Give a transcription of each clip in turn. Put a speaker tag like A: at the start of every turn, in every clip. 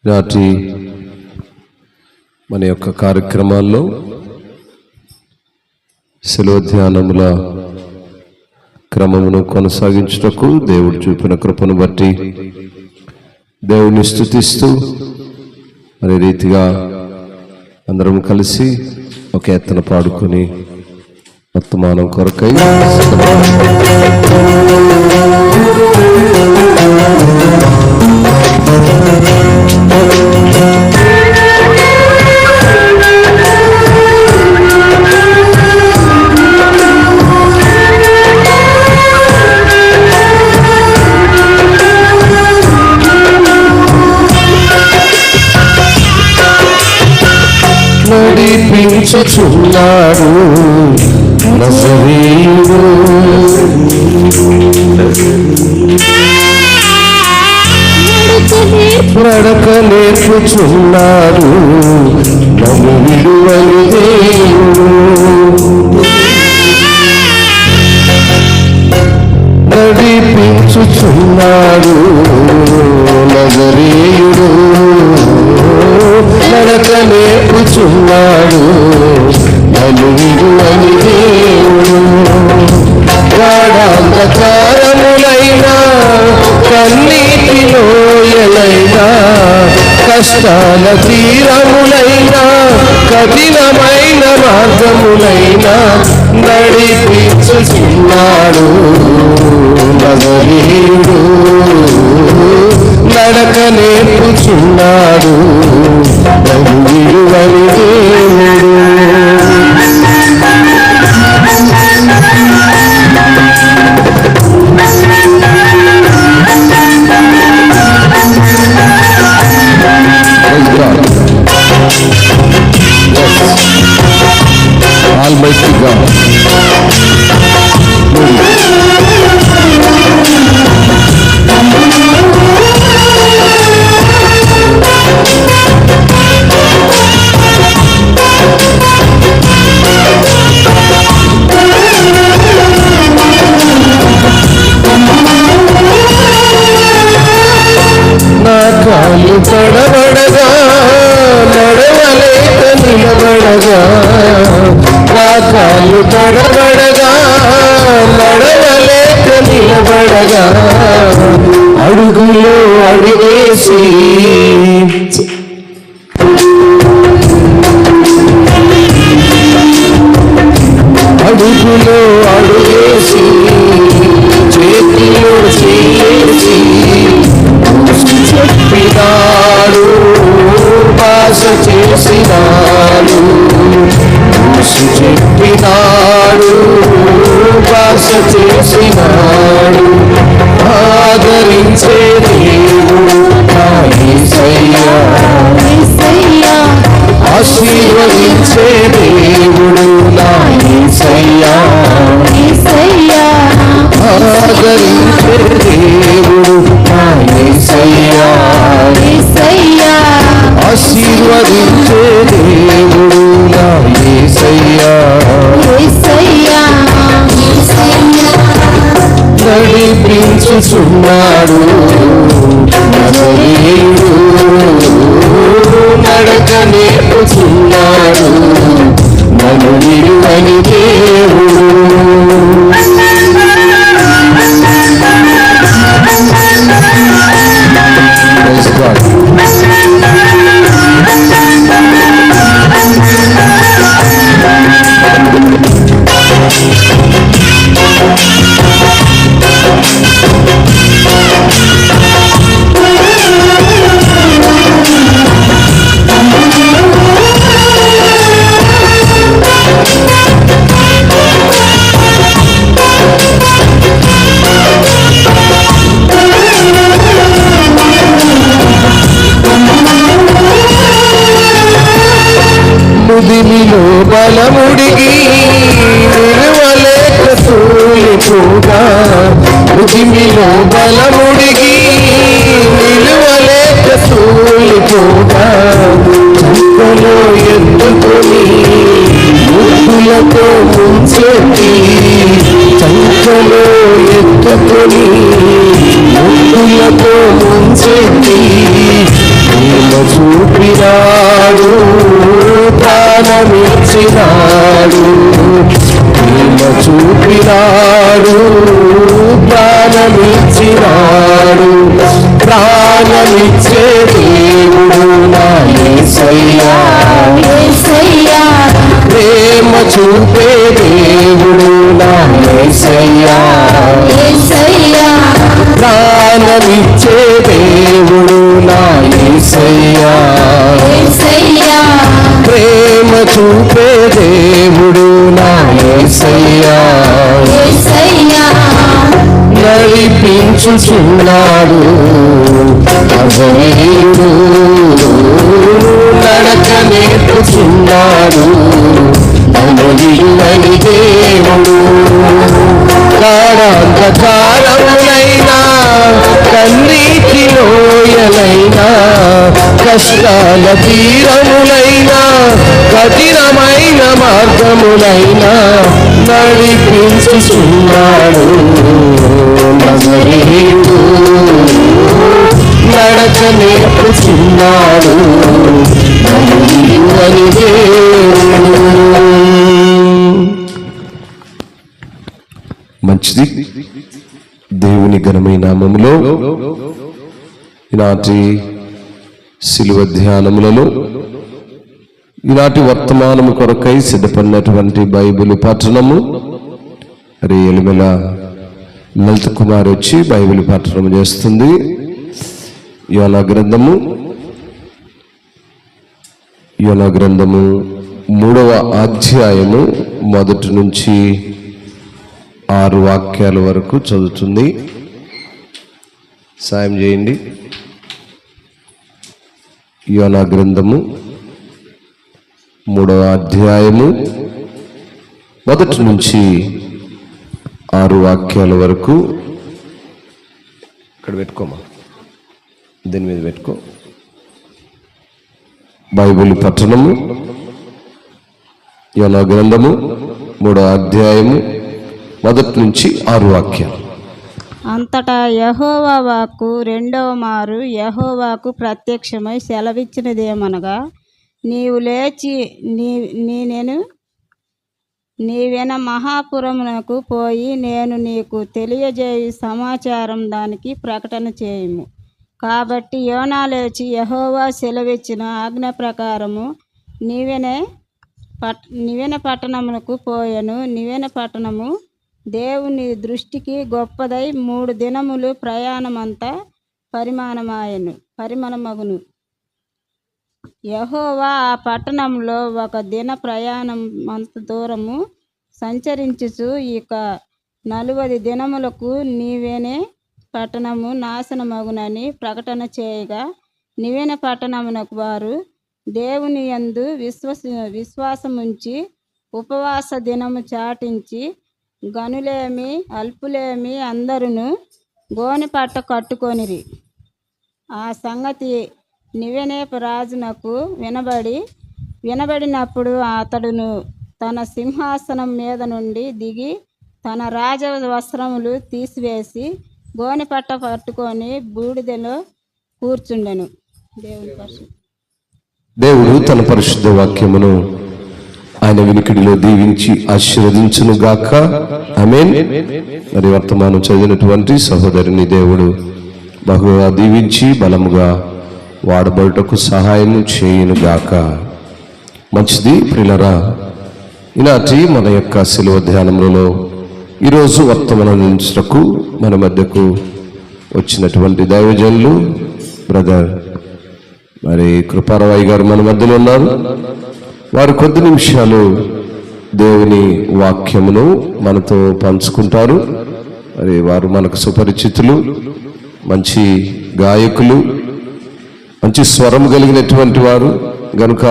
A: నాటి మన యొక్క కార్యక్రమాల్లో శిలువ ధ్యానముల క్రమమును కొనసాగించుటకు దేవుడు చూపిన కృపను బట్టి దేవుని స్తుతిస్తూ అనే రీతిగా అందరం కలిసి ఒక ఎత్తన పాడుకొని వర్తమానం కొరకై నడిపించుచున్నాడు నజరేయుడు, నడక నేర్పుచున్నాడు నన్ను విడువని దేవుడు. నడిపించుచున్నాడు నజరేయుడు, నడక నేర్పుచున్నాడు నన్ను విడువని దేవుడు. గాఢాంధకారములైనా కన్నీటి లోయలైనా కష్టాల తీరములైనా కఠినమైన మార్గములైనా నడిపించుచున్నాడు నజరేయుడు, నడక నేర్పుచున్నాడు నన్ను విడువని దేవుడు. Almighty God. నా కాలు తడబడగా నడవలేక నిలబడగా, నా కాలు తడబడగా నడవలేక నిలబడగా, అడుగులో అడుగేసి అడుగులో అడుగేసి చేతిలో చేసి చెప్పినాడు భాష చేసినాడు, చెప్పినాడు భాష చేసినాడు. ఆదరించే దేవుడు నా యేసయ్యా, ఆశీర్వదించే దేవుడు నా యేసయ్యా, ఆదరించే దేవుడు నా యేసయ్యా, ఆశీర్వదించే దేవుడు నా యేసయ్యా. నడిపించుచున్నాడు నజరేయుడు, నడక నేర్పుచున్నాడు నన్ను విడువని దేవుడు. Praise God. ముదిమిలో బలముడిగి నిలువలేక తూలిపోగా, ముదిమిలో బలముడిగి నిలువలేక తూలిపోగా, చంపలో ఎత్తుకొని ముద్దులతో ముంచెత్తి, చంపలో ఎత్తుకొని ముద్దులతో ముంచెత్తి ప్రాణమిచ్చినాడు, ప్రేమ చూపినాడు, ప్రాణమిచ్చినాడు. ప్రాణమిచ్చే దేవుడు నా యేసయ్యా, ప్రేమ చూపే దేవుడు నా యేసయ్యా, ప్రాణమిచ్చే దేవుడు నా యేసయ్యా, ప్రేమ చూపే దేవుడు నా యేసయ్యా, నడిపించుచున్నాడు అజేయుడు, నడక నేర్పుచున్నాడు నన్ను దేవుడు. కారాంధకారములైనా కన్నీటి లోయలైనా కష్టాల తీరములైనా కఠినమైన మార్గములైనా నడిపించుచున్నాడు నజరేయుడు, నడక నేర్పుచున్నాడు నన్ను దేవుడు. మంచిది. దేవుని ఘనమైన నామములో ఈనాటి శిలువ ధ్యానములలో ఈనాటి వర్తమానము కొరకై సిద్ధపడినటువంటి బైబిల్ పఠనము మరి ఎలిమెల లలిత కుమార్ వచ్చి బైబిల్ పఠనం చేస్తుంది. యోనా గ్రంథము 3వ అధ్యాయము 1 నుంచి 6 వాక్యాల వరకు చదువుతుంది. సాయం చేయండి. యోనా గ్రంథము 3వ అధ్యాయము 1 నుంచి 6 వాక్యాల వరకు. ఇక్కడ పెట్టుకోమా, దీని మీద పెట్టుకో. బైబిల్ పఠనము యోనా గ్రంథము 3వ అధ్యాయము 1 నుంచి 6 వాక్యాలు.
B: అంతటా యెహోవా వాక్కు రెండవ మారు యెహోవాకు ప్రత్యక్షమై సెలవిచ్చినదేమనగా, నీవు లేచి నీవెన మహాపురమునకు పోయి నేను నీకు తెలియజేయు సమాచారం దానికి ప్రకటన చేయుము. కాబట్టి యోనా లేచి యెహోవా సెలవిచ్చిన ఆజ్ఞ ప్రకారము నివెన పట్టణమునకు పోయెను. నివెన పట్టణము దేవుని దృష్టికి గొప్పదై 3 దినములు ప్రయాణమంతా పరిమళమగును. యెహోవా ఆ పట్టణంలో 1 దిన ప్రయాణం అంత దూరము సంచరించుచు, ఇక 40 దినములకు నీవెనే పట్టణము నాశనమగునని ప్రకటన చేయగా, నివెన పట్టణమునకు వారు దేవుని యందు విశ్వాసముంచి ఉపవాస దినము చాటించి, గనులేమి అల్పులేమి అందరును గోనె పట్ట కట్టుకొనిరి. ఆ సంగతి నివెనే రాజునకు వినబడినప్పుడు అతడును తన సింహాసనం మీద నుండి దిగి తన రాజ వస్త్రములు తీసివేసి గోనె పట్ట పట్టుకొని బూడిదలో కూర్చుండెను.
A: దేవుడు తన పరిశుద్ధ వాక్యమును ఆయన వినికిడిలో దీవించి ఆశీర్వదించును గాక. ఆమేన్. మరి వర్తమానం చదివినటువంటి సహోదరుని దేవుడు బహుగా దీవించి బలముగా వాడబడుటకు సహాయము చేయును గాక. మంచిది. ప్రియులారా, ఈనాటి మన యొక్క శిలువ ధ్యానములలో ఈరోజు వర్తమానం నుంచుటకు మన మధ్యకు వచ్చినటువంటి దైవజనులు బ్రదర్ మరి కృపారావు గారు మన మధ్యలో ఉన్నారు. వారు కొద్ది నిమిషాలు దేవుని వాక్యమును మనతో పంచుకుంటారు. మరి వారు మనకు సుపరిచితులు, మంచి గాయకులు, మంచి స్వరం కలిగినటువంటి వారు గనుక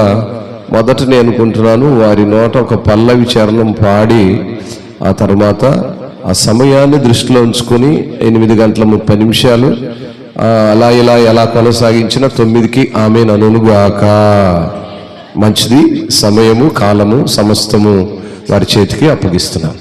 A: మొదట నేను అనుకుంటున్నాను వారి నోట ఒక పల్లవి చరణం పాడి ఆ తర్వాత ఆ సమయాన్ని దృష్టిలో ఉంచుకొని 8:30 అలా ఇలా ఎలా కొనసాగించిన 9కి ఆమేన్ అనునుగాక. మంచిది. సమయము కాలము సమస్తము వారి చేతికి అప్పగిస్తున్నాను.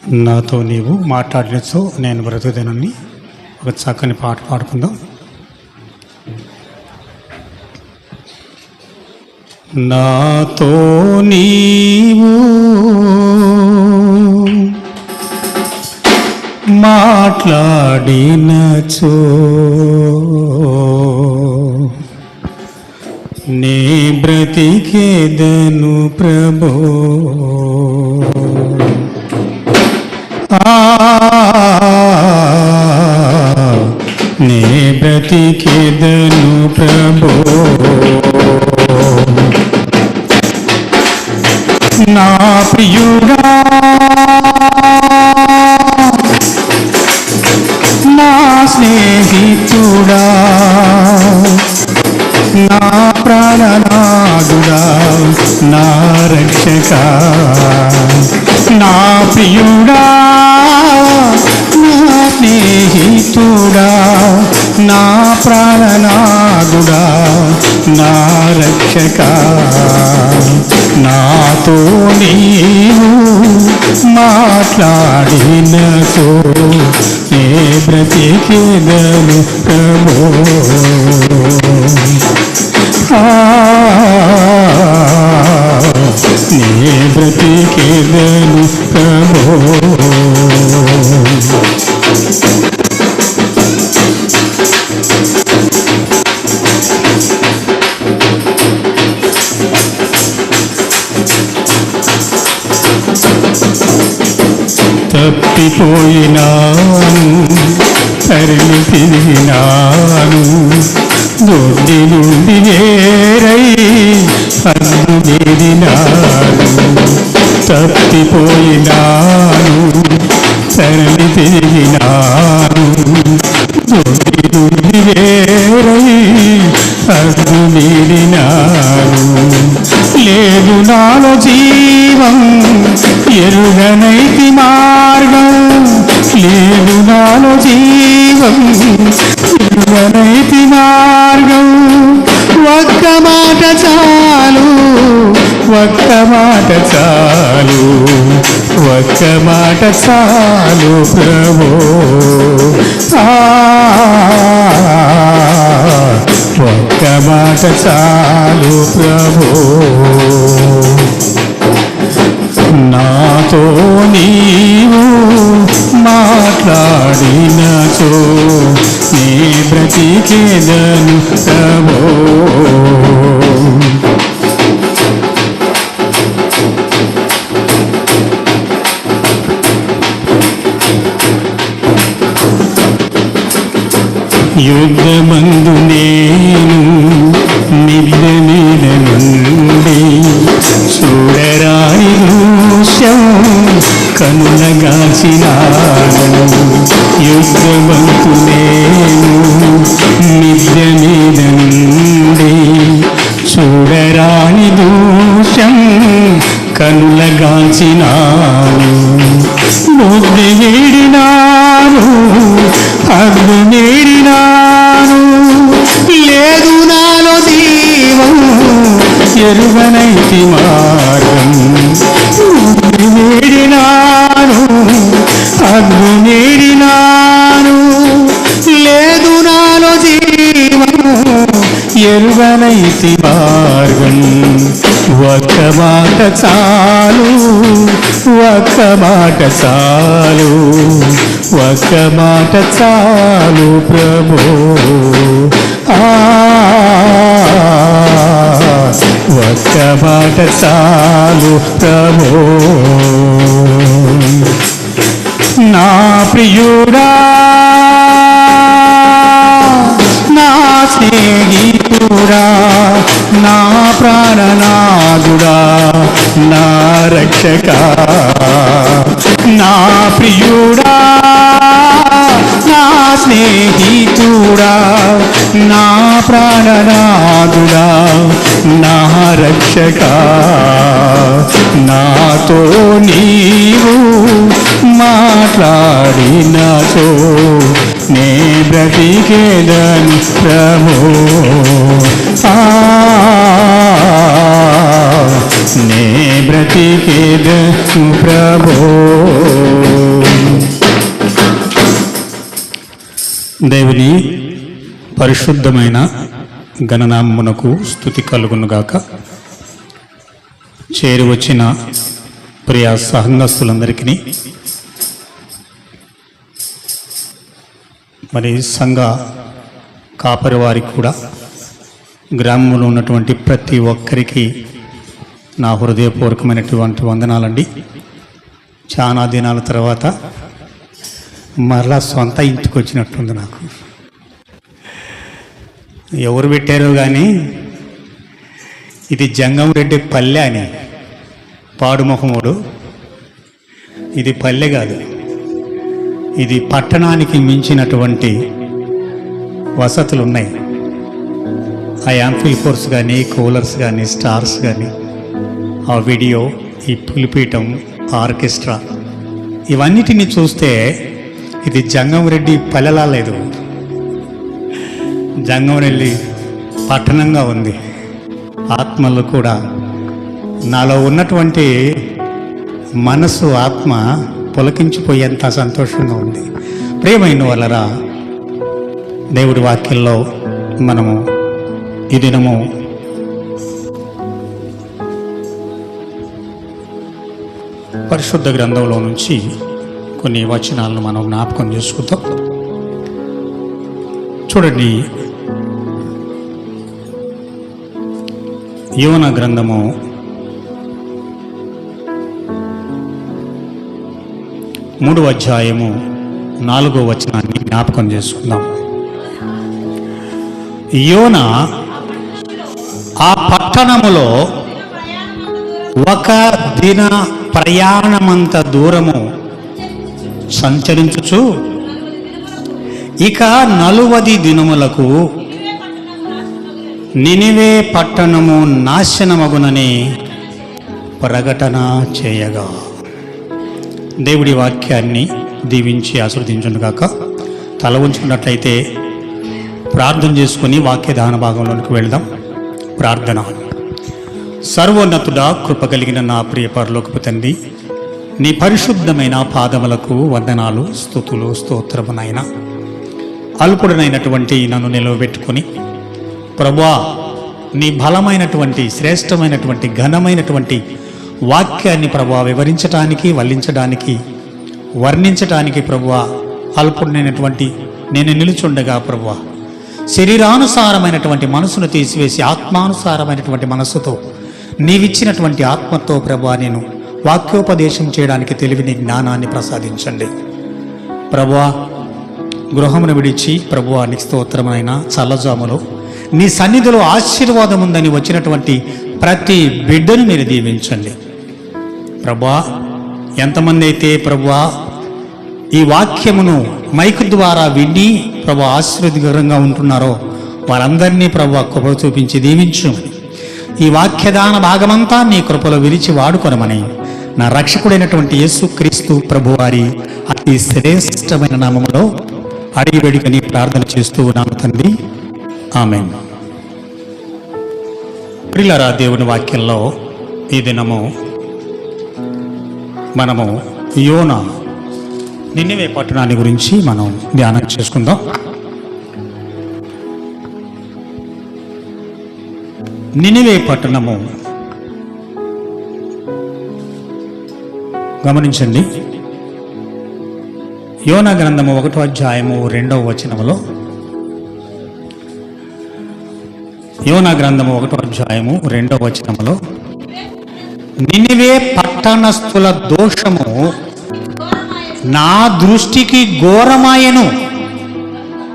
C: నాతో నీవు మాట్లాడినచో నేను బ్రతుకుదేనని ఒక చక్కని పాట పాడుకుందాం. నాతో నీవు మాట్లాడినచో నే బ్రతికేదను ప్రభో. నే బ్రతికేదను ప్రభో. నా ప్రియుడా నా స్నేహితుడా నా ప్రాణనాథుడా నా రక్షక. నా ప్రియుడా నా స్నేహితుడా నా ప్రాణనాథుడా నా రక్షక. నాతో నీవు మాట్లాడినచో నే బ్రతికేదను ప్రభో. నే బ్రతికేదను ప్రభో. తప్పిపోయినాను తరలి తిరిగినాను దొడ్డి నుండి వేరై అన్ను మీరినాను. తప్పిపోయినాను తరలి తిరిగినాను దొడ్డి నుండి వేరై అన్ను మీరినాను. లేదు నాలో జీవం ఎరుగనైతి మార్గం. లేదు నాలో జీవం ఎరుగనైతి మార్గం. ఒక్క మాట చాలు ఒక్క మాట చాలు ఒక్క మాట చాలు ప్రభో. ఒక్క మాట చాలు ప్రభో. నాతో నీవు మాట్లాడినచో నే బ్రతికేదను ప్రభో. యుద్ధమందు నేను మిద్దె మీద నుండి చూడరాని దృశ్యం కనులగాచినాను. యుద్ధమందు నేను మిద్దె మీద నుండి చూడరాని దృశ్యం కనులగాచినాను. బుద్ధి వీడినాను అగ్ని నేడినాను. లేదు నాలో జీవం ఎరుగనైతి మార్గం. బుద్ధి నేడినాను అగ్ని నేడినాను. లేదు నాలో జీవం ఎరుగనైతి మార్గం. ఒక్క మాట చాలు ఒక్క మాట చాలు ఒక్క మాట చాలు ప్రభో. ఒక్క మాట చాలు ప్రభో. నా ప్రియుడా నా స్నేహితుడా నా ప్రాణనాథుడా నా రక్షక. నా ప్రియుడా నా స్నేహితుడా నా ప్రాణనాథుడా నా రక్షక. నాతో నీవు మాట్లాడినచో నే బ్రతికేదను ప్రభో. నే బ్రతికేదను ప్రభో. దేవుని పరిశుద్ధమైన గణనామమునకు స్తుతి కలుగునుగాక. చేరి వచ్చిన ప్రియ సంఘస్థులందరికీ, మరి సంఘ కాపరి వారికి కూడా, గ్రామంలో ఉన్నటువంటి ప్రతి ఒక్కరికి నా హృదయపూర్వకమైనటువంటి వందనాలండి. చాలా దినాల తర్వాత మరలా సొంత ఇంటికి వచ్చినట్టుంది నాకు. ఎవరు పెట్టారో కానీ ఇది జంగంరెడ్డి పల్లె అని పాడుముఖముడు. ఇది పల్లె కాదు, ఇది పట్టణానికి మించినటువంటి వసతులు ఉన్నాయి. ఆ యాంఫిల్ఫోర్స్ కానీ, కూలర్స్ కానీ, స్టార్స్ కానీ, ఆ వీడియో, ఈ పులిపీఠం, ఆర్కెస్ట్రా, ఇవన్నిటిని చూస్తే ఇది జంగంరెడ్డి పల్లెలా లేదు, జంగంరెడ్డి పట్టణంగా ఉంది. ఆత్మలు కూడా నాలో ఉన్నటువంటి మనసు, ఆత్మ పులకించిపోయేంత సంతోషంగా ఉంది. ప్రియమైన వాళ్ళరా, దేవుడి వాక్యంలో మనము ఈ దినము పరిశుద్ధ గ్రంథంలో నుంచి కొన్ని వచనాలను మనం జ్ఞాపకం చేసుకుందాం. చూడండి, యోనా గ్రంథము 3వ అధ్యాయము 4వ వచనాన్ని జ్ఞాపకం చేసుకుందాం. యోనా ఆ పట్టణములో ఒక దిన ప్రయాణమంత దూరము సంచరించుచు ఇక 40 దినములకు నినివే పట్టణము నాశనమగునని ప్రకటన చేయగా. దేవుడి వాక్యాన్ని దీవించి ఆశీర్వదించుగాక. తల ఉంచుకున్నట్లయితే ప్రార్థన చేసుకుని వాక్య దాన భాగంలోనికి వెళ్దాం. ప్రార్థన. సర్వోన్నతుడా, కృప కలిగిన నా ప్రియ పరలోకపు తండ్రి, నీ పరిశుద్ధమైన పాదములకు వందనాలు, స్తుతులు, స్తోత్రమునైనా అల్పుడనైనటువంటి నన్ను నిలవబెట్టుకొని ప్రభువా, నీ బలమైనటువంటి, శ్రేష్టమైనటువంటి, ఘనమైనటువంటి వాక్యాన్ని ప్రభువా వివరించటానికి, వల్లించడానికి, వర్ణించటానికి ప్రభువా అల్పుడనైనటువంటి నేను నిలుచుండగా ప్రభువా, శరీరానుసారమైనటువంటి మనసును తీసివేసి ఆత్మానుసారమైనటువంటి మనస్సుతో నీవిచ్చినటువంటి ఆత్మతో ప్రభువా నేను వాక్యోపదేశం చేయడానికి తెలివిని, జ్ఞానాన్ని ప్రసాదించండి ప్రభువా. గృహమును విడిచి ప్రభువా నీ స్తోత్రమైన చల్లజాములో నీ సన్నిధిలో ఆశీర్వాదం ఉందని వచ్చినటువంటి ప్రతి బిడ్డను మీరు దీవించండి ప్రభువా. ఎంతమంది అయితే ప్రభువా ఈ వాక్యమును మైకు ద్వారా విని ప్రభువా ఆశీర్వాదకరంగా ఉంటున్నారో వారందరినీ ప్రభువా కృప చూపించి దీవించు. ఈ వాక్యదాన భాగమంతా నీ కృపలో విరిచి వాడుకొనమని నా రక్షకుడైనటువంటి యేసుక్రీస్తు ప్రభువారి అతి శ్రేష్టమైన నామములో అడిగి వేడుకని ప్రార్థన చేస్తూ ఉన్నాను తండ్రి, ఆమేన్. ప్రియులారా, దేవుని వాక్యంలో ఈ దినము మనము యోనా నినివే పట్టణాన్ని గురించి మనం ధ్యానం చేసుకుందాం. నినివే పట్టణము గమనించండి. యోనా గ్రంథము 1వ అధ్యాయము 2వ వచనములో, యోనా గ్రంథము 1వ అధ్యాయము 2వ వచనములో, నినివే పట్టణస్థుల దోషము నా దృష్టికి ఘోరమాయెను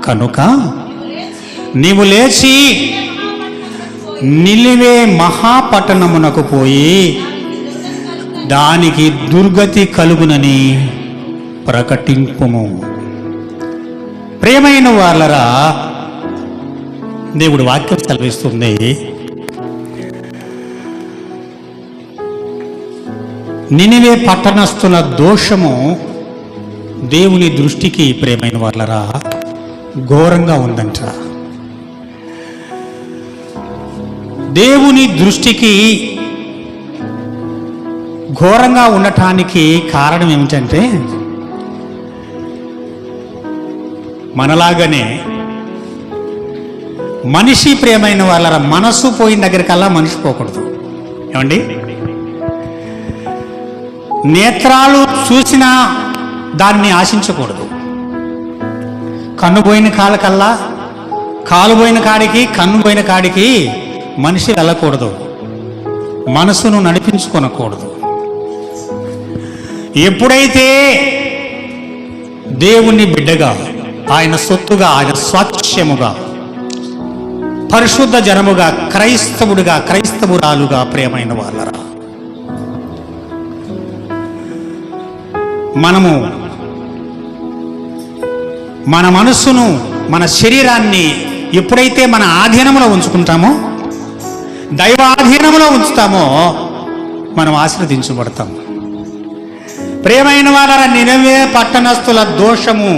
C: కనుక నీవు లేచి నినివే మహాపట్టణమునకు పోయి దానికి దుర్గతి కలుగునని ప్రకటింపుము. ప్రియమైన వాళ్ళరా, దేవుడు వాక్యం సెలవిస్తుంది, నినివే పట్టణస్థుల దోషము దేవుని దృష్టికి ప్రియమైన వాళ్ళరా ఘోరంగా ఉందంట. దేవుని దృష్టికి ఘోరంగా ఉండటానికి కారణం ఏమిటంటే, మనలాగానే మనిషి ప్రియమైన వాళ్ళ మనసు పోయిన దగ్గరికల్లా మనిషి పోకూడదు. ఏమండి, నేత్రాలు చూసినా దాన్ని ఆశించకూడదు. కన్ను పోయిన కాళ్ళకల్లా, కాలు పోయిన కాడికి, కన్ను పోయిన కాడికి మనిషి వెళ్ళకూడదు. మనసును నడిపించుకొనకూడదు. ఎప్పుడైతే దేవుని బిడ్డగా, ఆయన సొత్తుగా, ఆయన స్వాచ్ఛ్యముగా, పరిశుద్ధ జనముగా, క్రైస్తవుడుగా, క్రైస్తవురాలుగా ప్రియమైన వాళ్ళరా, మనము మన మనస్సును, మన శరీరాన్ని ఎప్పుడైతే మన ఆధీనంలో ఉంచుకుంటామో, దైవాధీనంలో ఉంచుతామో, మనం ఆశీర్వదించబడతాము. ప్రియమైన వాళ్ళ, నినవే పట్టణస్థుల దోషము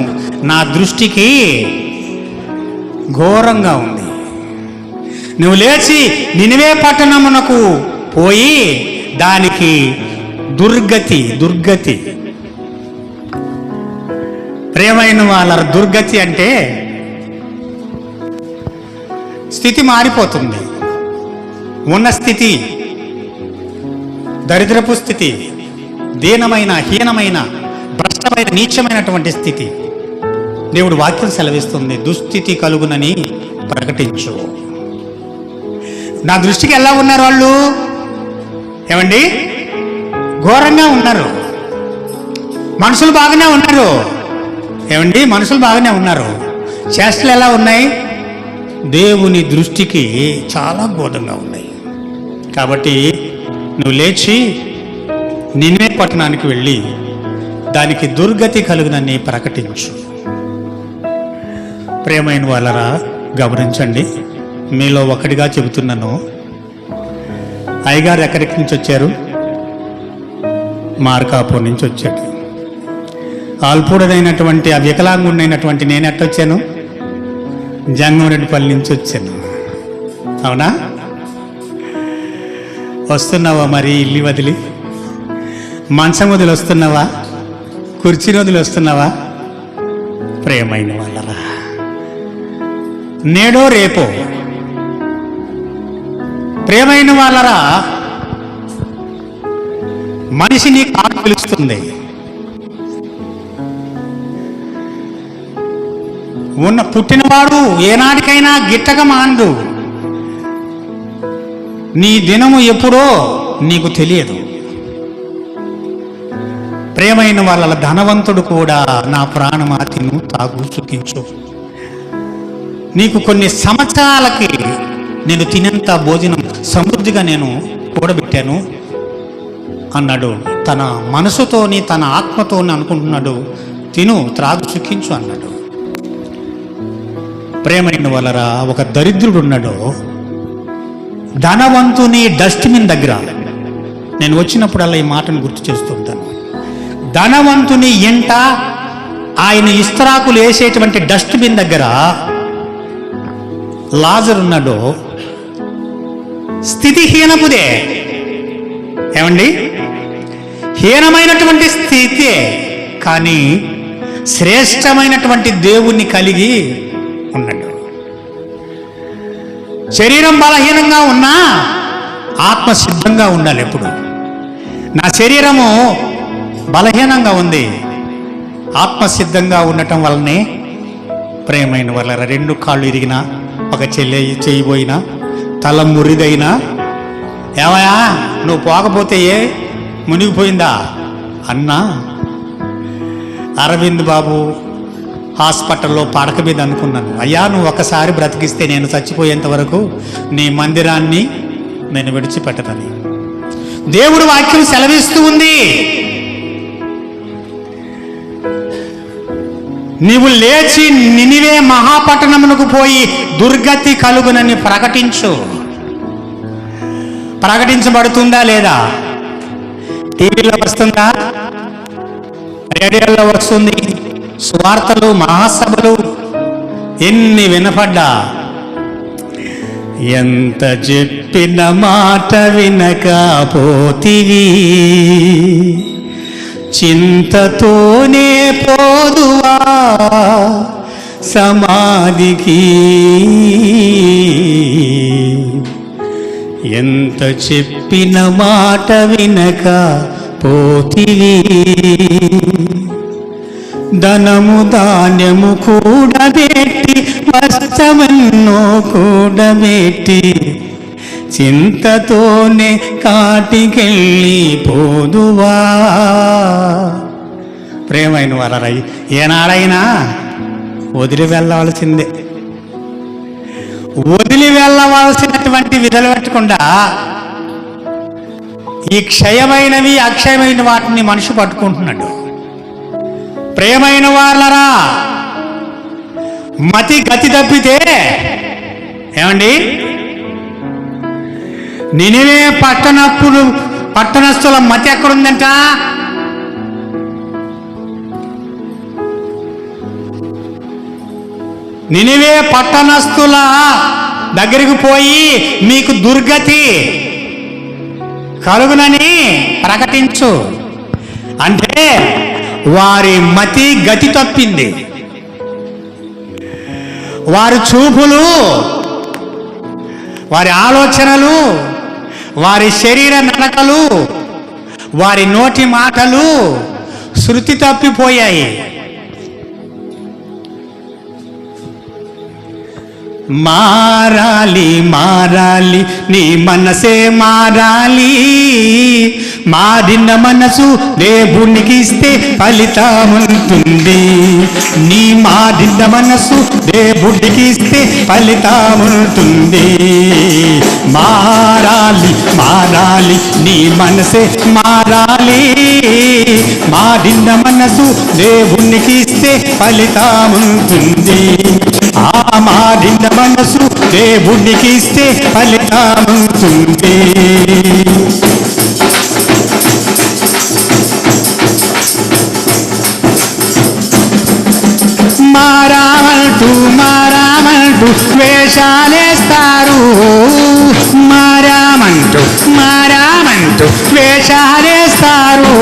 C: నా దృష్టికి ఘోరంగా ఉంది. నువ్వు లేచి నినవే పట్టణమునకు పోయి దానికి దుర్గతి. ప్రియమైన వాళ్ళ, దుర్గతి అంటే స్థితి మారిపోతుంది. ఉన్న స్థితి దరిద్రపు స్థితి, దీనమైన, హీనమైన, భ్రష్టమైన, నీచమైనటువంటి స్థితి దేవుడు వాక్యం సెలవిస్తుంది. దుస్థితి కలుగునని ప్రకటించు. నా దృష్టికి ఎలా ఉన్నారు వాళ్ళు? ఏమండి, ఘోరంగా ఉన్నారు. మనుషులు బాగానే ఉన్నారు. ఏమండి, మనుషులు బాగానే ఉన్నారు. చేష్టలు ఎలా ఉన్నాయి? దేవుని దృష్టికి చాలా ఘోరంగా ఉన్నాయి. కాబట్టి నువ్వు లేచి నిన్నే పట్టణానికి వెళ్ళి దానికి దుర్గతి కలుగునని ప్రకటించు. ప్రియమైన వాళ్ళరా, గమనించండి, మీలో ఒకటిగా చెబుతున్నాను. అయ్యగారు ఎక్కడికి నుంచి వచ్చారు? మార్కాపూర్ నుంచి వచ్చాడు. ఆల్పూడనైనటువంటి ఆ వికలాంగుడైనటువంటి నేను ఎట్టొచ్చాను? జంగమరెడ్డిపల్లి నుంచి వచ్చాను. అవునా? వస్తున్నావా మరి ఇల్లు వదిలి? మంచం వదిలి వస్తున్నావా? కుర్చీని వదిలి వస్తున్నావా? ప్రియమైన వాళ్ళరా, నేడో రేపో ప్రియమైన వాళ్ళరా, మనిషిని కాదు పిలుస్తుంది. పుట్టినవాడు ఏనాటికైనా గిట్టక మాండు. నీ దినము ఎప్పుడో నీకు తెలియదు. ప్రియమైన వాళ్ళ, ధనవంతుడు కూడా నా ప్రాణమా తిను, తాగు, సుఖించు. నీకు కొన్ని సంవత్సరాలకి నేను తినేంత భోజనం సమృద్ధిగా నేను కూడబెట్టాను అన్నాడు. తన మనసుతోని, తన ఆత్మతోని అనుకుంటున్నాడు. తిను, త్రాగు, సుఖించు అన్నాడు. ప్రేమైన వాళ్ళరా, ఒక దరిద్రుడు ఉన్నాడు ధనవంతుని డస్ట్బిన్ దగ్గర. నేను వచ్చినప్పుడల్లా ఈ మాటను గుర్తు చేస్తుంటాను. ధనవంతుని ఇంట ఆయన ఇస్తరాకులు వేసేటువంటి డస్ట్బిన్ దగ్గర లాజరు ఉన్నాడు. స్థితి హీనపుదే. ఏమండి, హీనమైనటువంటి స్థితే, కానీ శ్రేష్టమైనటువంటి దేవుణ్ణి కలిగి ఉన్నాడు. శరీరం బలహీనంగా ఉన్నా ఆత్మ సిద్ధంగా ఉండాలి. ఎప్పుడు నా శరీరము బలహీనంగా ఉంది, ఆత్మ సిద్ధంగా ఉండటం వల్లనే ప్రేమైన వాళ్ళ, రెండు కాళ్ళు ఇరిగినా, ఒక చేయబోయినా, తల మురిదైనా, ఏమయ్యా నువ్వు పోకపోతే మునిగిపోయిందా అన్నా, అరవింద్ బాబు హాస్పిటల్లో పడక మీద అనుకున్నాను, అయ్యా నువ్వు ఒకసారి బ్రతికిస్తే నేను చచ్చిపోయేంత వరకు నీ మందిరాన్ని నేను విడిచిపెట్టదని. దేవుడు వాక్యం సెలవిస్తూ ఉంది. నీవు లేచి నినివే మహాపట్టణమునకు పోయి దుర్గతి కలుగునని ప్రకటించు. ప్రకటించబడుతుందా లేదా? టీవీలో వస్తుందా? రేడియోలో వస్తుంది. సువార్తలు, మహాసభలు ఎన్ని వినపడ్డా ఎంత చెప్పిన మాట వినకపోతివి, చింతతోనే పోదువా సమాధికి. ఎంత చెప్పిన మాట వినకపోతివి, ధనము ధాన్యము కూడబెట్టి వస్త్రమన్నో కూడబెట్టి చింతతోనే కాటికెళ్ళి పోదువా. ప్రేమైన వారై ఏనాడైనా వదిలి వెళ్ళవలసిందే. వదిలి వెళ్ళవలసినటువంటి విధులు పెట్టకుండా ఈ క్షయమైనవి అక్షయమైన వాటిని మనిషి పట్టుకుంటున్నాడు. ప్రేమైన వాళ్ళరా, మతి గతి తప్పితే ఏమండి, నినివే పట్టణస్థుల మతి ఎక్కడుందంట? నినివే పట్టణస్థుల దగ్గరికి పోయి మీకు దుర్గతి కలుగునని ప్రకటించు అంటే వారి మతి గతి తప్పింది. వారి చూపులు, వారి ఆలోచనలు, వారి శరీర నడకలు, వారి నోటి మాటలు శృతి తప్పిపోయాయి. మారాలి మారాలి నీ మనసే మారాలి, మారిన మనసు దేవునికి ఇస్తే ఫలితముంటుంది. నీ మారిన మనసు దేవుడికి ఇస్తే ఫలితముంటుంది. మారాలి మారాలి నీ మనసే మారాలి, మారిన మనసు దేవునికి ఇస్తే ఫలితముంటుంది. ఆ మారిన మనసు దేవుడికి ఇస్తే ఫలితముంటుంది. మారామంటూ మారామంటూ వేషాలేస్తారు, మారామంటూ వేషాలేస్తారు.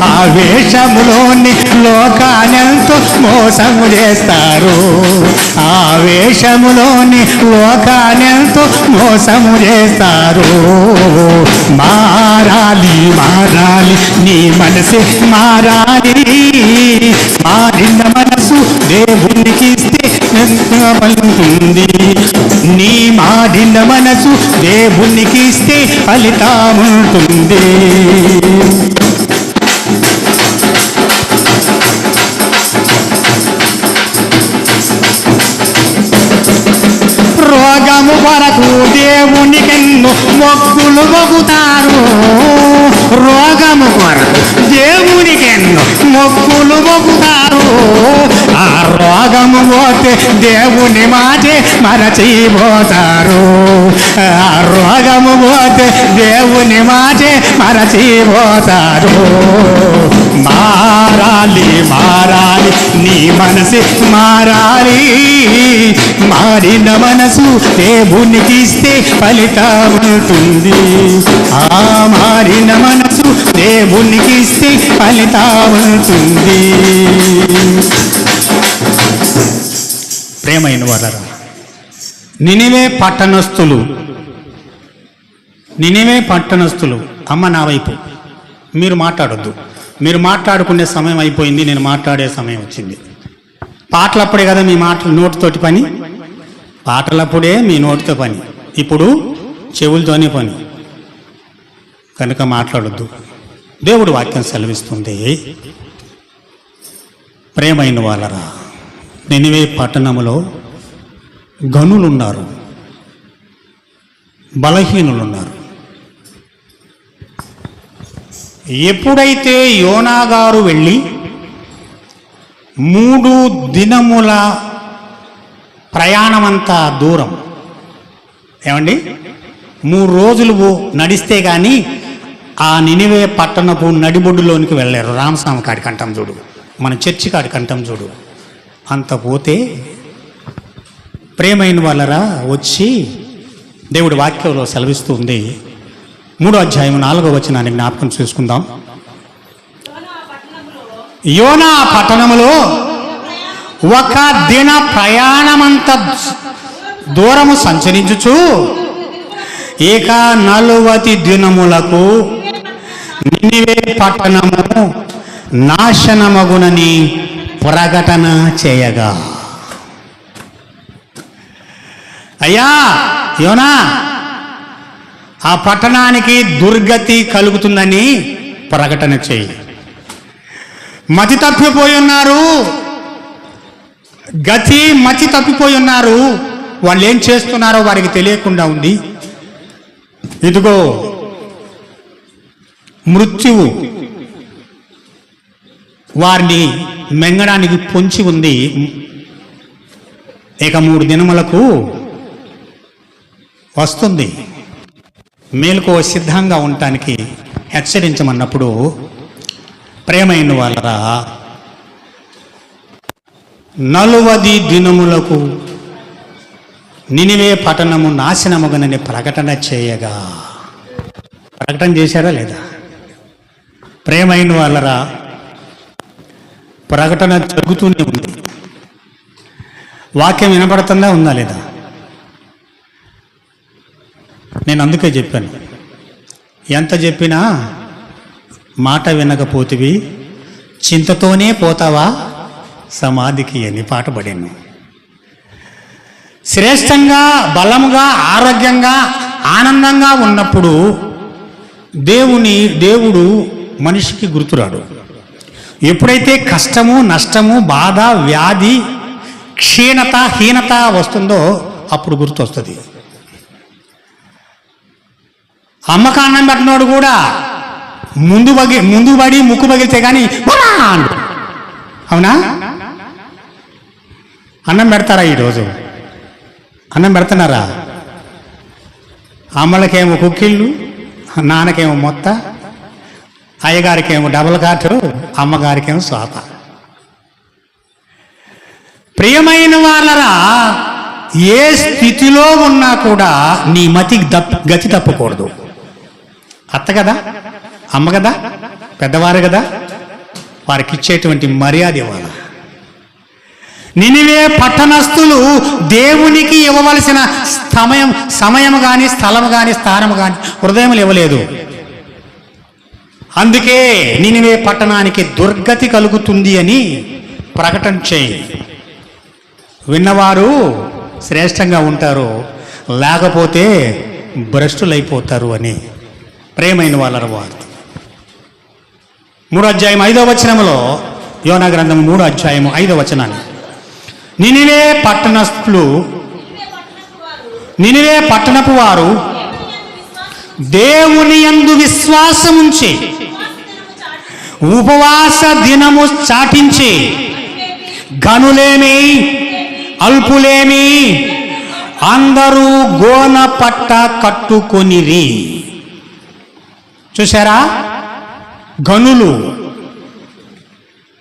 C: ఆ వేషములోని లోకానంతో మోసము చేస్తారు, ఆ వేషములోని లోకానంతో మోసము చేస్తారు. మారాలి మారాలి నీ మనసే మారాలి, మారిన మనసు దేవునికి ఇస్తే ఫలితుంది. నీ మారిన మనసు దేవునికి ఇస్తే ఫలితముంటుంది. రోగము కొరకు దేవునికెన్నో మొక్కులు మొక్కుతారు, రోగము కొరకు దేవునికెన్నో మొక్కులు మొక్కుతారు. ఆ రోగము పోతే దేవుని మాటే మరచిపోతారు, ఆ రోగము పోతే దేవుని మాటే మరచిపోతారు. మారాలి మారాలి నీ మనసే మారాలి, మారిన మనసు దేవునికి ఇస్తే ఫలితముంటుంది. ఆ మారిన మనసు దేవునికి ఇస్తే ఫలితముంటుంది. ప్రేమైన వారరా, నినివే పట్టణస్థులు అమ్మ నా వైపు మీరు మాట్లాడొద్దు. మీరు మాట్లాడుకునే సమయం అయిపోయింది, నేను మాట్లాడే సమయం వచ్చింది. పాటలప్పుడే కదా మీ మాటలు నోటితోటి పని, పాటలప్పుడే మీ నోటితో పని, ఇప్పుడు చెవులతోనే పని. కనుక మాట్లాడొద్దు. దేవుడు వాక్యం సెలవిస్తుంది. ప్రేమైన వాళ్ళరా, నినివే పట్టణములో గనులున్నారు, బలహీనులున్నారు. ఎప్పుడైతే యోనా గారు వెళ్ళి 3 దినముల ప్రయాణమంతా దూరం, ఏమండి 3 రోజులు నడిస్తే కానీ ఆ నినివే పట్టణపు నడిబొడ్డులోనికి వెళ్ళారు. రామస్వామి కాడికి అంటాం చూడు, మన చర్చి కాడికి అంటాం చూడు, అంత పోతే ప్రేమైన వాళ్ళరా వచ్చి దేవుడి వాక్యంలో సెలవిస్తూ ఉంది. 3వ అధ్యాయం 4వ వచనాన్ని జ్ఞాపకం చేసుకుందాం. యోనా పట్టణములో ఒక దిన ప్రయాణమంత దూరము సంచరించుచు ఇక 40 దినములకు నినివే పట్టణము నాశనమగునని ప్రకటన చేయగా. అయ్యా యోనా, ఆ పట్టణానికి దుర్గతి కలుగుతుందని ప్రకటన చేయి. మతి తప్పిపోయి ఉన్నారు, మతి తప్పిపోయి ఉన్నారు. వాళ్ళు ఏం చేస్తున్నారో వారికి తెలియకుండా ఉంది. ఇదిగో మృత్యువు వారిని మెంగడానికి పొంచి ఉంది. ఇక 3 దినములకు వస్తుంది. మేలుకో సిద్ధంగా ఉండటానికి హెచ్చరించమన్నప్పుడు, ప్రేమైన వాళ్ళరా, 40 దినములకు నినివే పట్టణము నాశనమగునని ప్రకటన చేయగా. ప్రకటన చేశారా లేదా? ప్రేమైన వాళ్ళరా, ప్రకటన జరుగుతూనే ఉంది. వాక్యం వినపడుతుందా, ఉందా లేదా? నేను అందుకే చెప్పాను, ఎంత చెప్పినా మాట వినకపోతివి చింతతోనే పోతావా సమాధికి అని పాట పడాను. శ్రేష్టంగా, బలముగా, ఆరోగ్యంగా, ఆనందంగా ఉన్నప్పుడు దేవుడు మనిషికి గుర్తురాడు. ఎప్పుడైతే కష్టము, నష్టము, బాధ, వ్యాధి, క్షీణత, హీనత వస్తుందో అప్పుడు గుర్తు వస్తుంది. అమ్మకు అన్నం పెట్టినోడు కూడా ముందు పడి ముక్కు పగిలితే కానీ అవునా? అన్నం పెడతారా? ఈరోజు అన్నం పెడుతున్నారా? అమ్మలకేమో కుక్కిళ్ళు, నాన్నకేమో మొత్త, అయ్యగారికేమో డబల్ కాటు, అమ్మగారికేమో స్వాత. ప్రియమైన వాళ్ళరా, ఏ స్థితిలో ఉన్నా కూడా నీ మతికి గతి తప్పకూడదు. అత్త కదా, అమ్మ కదా, పెద్దవారు కదా, వారికి ఇచ్చేటువంటి మర్యాద ఇవ్వాలి. నినివే పట్టణస్థులు దేవునికి ఇవ్వవలసిన సమయం కానీ, స్థలం కానీ, స్థానం కానీ హృదయములు ఇవ్వలేదు. అందుకే నినివే పట్టణానికి దుర్గతి కలుగుతుంది అని ప్రకటన చేయి. విన్నవారు శ్రేష్టంగా ఉంటారు, లేకపోతే భ్రష్టులైపోతారు అని. ప్రేమైన వాళ్ళ వార్త 3వ అధ్యాయం 5వ వచనంలో, యోనా గ్రంథం 3వ అధ్యాయం 5వ వచనాన్ని, నినివే పట్టణపు వారు దేవుని యందు విశ్వాసముంచి ఉపవాస దినము చాటించి ఘనులేమి అల్పులేమి అందరూ గోన పట్ట కట్టుకొనిరి. చూసారా? ఘనులు,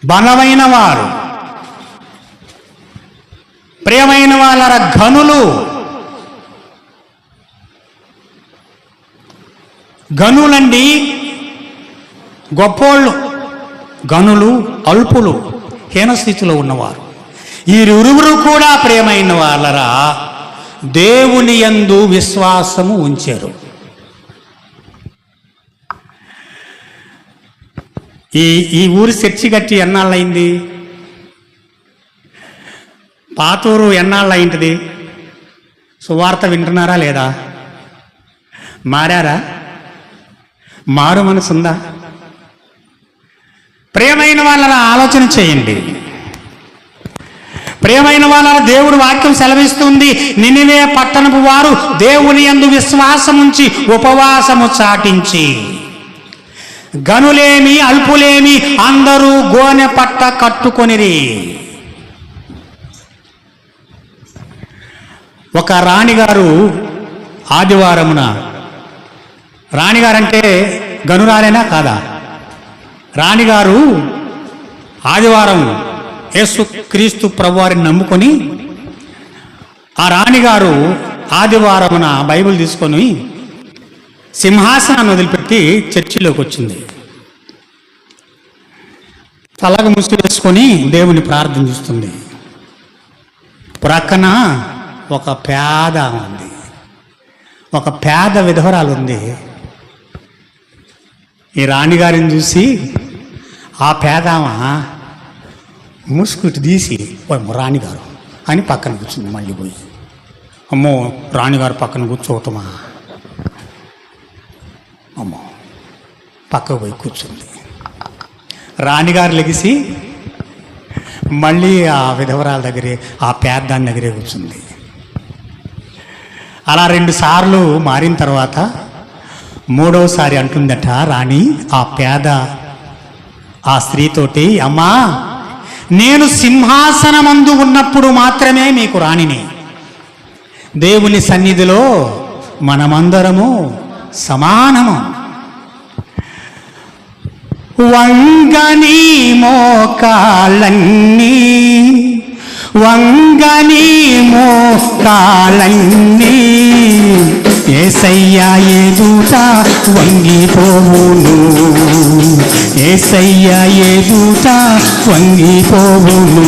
C: బలమైన వారు, ప్రియమైన వాళ్ళ ఘనులు. ఘనులండి గొప్పోళ్ళు, ఘనులు అల్పులు, హీనస్థితిలో ఉన్నవారు. వీరిరువురు కూడా ప్రియమైన వాళ్ళరా దేవుని యందు విశ్వాసము ఉంచారు. ఈ ఊరి చర్చి కట్టి ఎన్నాళ్ళయింది? పాతూరు ఎన్నాళ్ళయింటిది? సువార్త వింటున్నారా లేదా? మారారా? మారు మనసుందా? ప్రియమైన వాళ్ళ ఆలోచన చేయండి. ప్రియమైన వాళ్ళ దేవుడు వాక్యం సెలవిస్తుంది, నినివే పట్టణపు వారు దేవుని యందు విశ్వాసముంచి ఉపవాసము చాటించి ఘనులేమి అల్పులేమి అందరూ గోనె పట్ట కట్టుకొనిరి. ఒక రాణిగారు ఆదివారమున, రాణిగారంటే గనురాలేనా కాదా? రాణిగారు ఆదివారం యేసు క్రీస్తు ప్రభువారిని నమ్ముకొని ఆ రాణిగారు ఆదివారమున బైబిల్ తీసుకొని సింహాసనాన్ని వదిలిపెట్టి చర్చిలోకి వచ్చింది. తలకు ముసుగు వేసుకొని దేవుని ప్రార్థన చేస్తుంది. ప్రక్కన ఒక పేద ఉంది, ఒక పేద విధవరాలు ఉంది. ఈ రాణిగారిని చూసి ఆ పేదామ ముసుగుటి తీసి రాణిగారు అని పక్కన కూర్చుంది. మళ్ళీ పోయి అమ్మో రాణిగారు పక్కన కూర్చోవటమా, అమ్మో పక్కకు పోయి కూర్చుంది. రాణిగారు లెగిసి మళ్ళీ ఆ విధవరాల దగ్గరే, ఆ పేదాని దగ్గరే కూర్చుంది. అలా 2 సార్లు మారిన తర్వాత 3వసారి అంటుందట రాణి ఆ పేద ఆ స్త్రీతోటి, అమ్మా నేను సింహాసనమందు ఉన్నప్పుడు మాత్రమే మీకు రాణిని, దేవుని సన్నిధిలో మనమందరము సమానము. వంగని మోకాళ్ళన్నీ, వంగని మోకాళ్ళన్నీ యేసయ్యా ఎదుట వంగిపోవును, యేసయ్యా ఎదుట వంగిపోవును.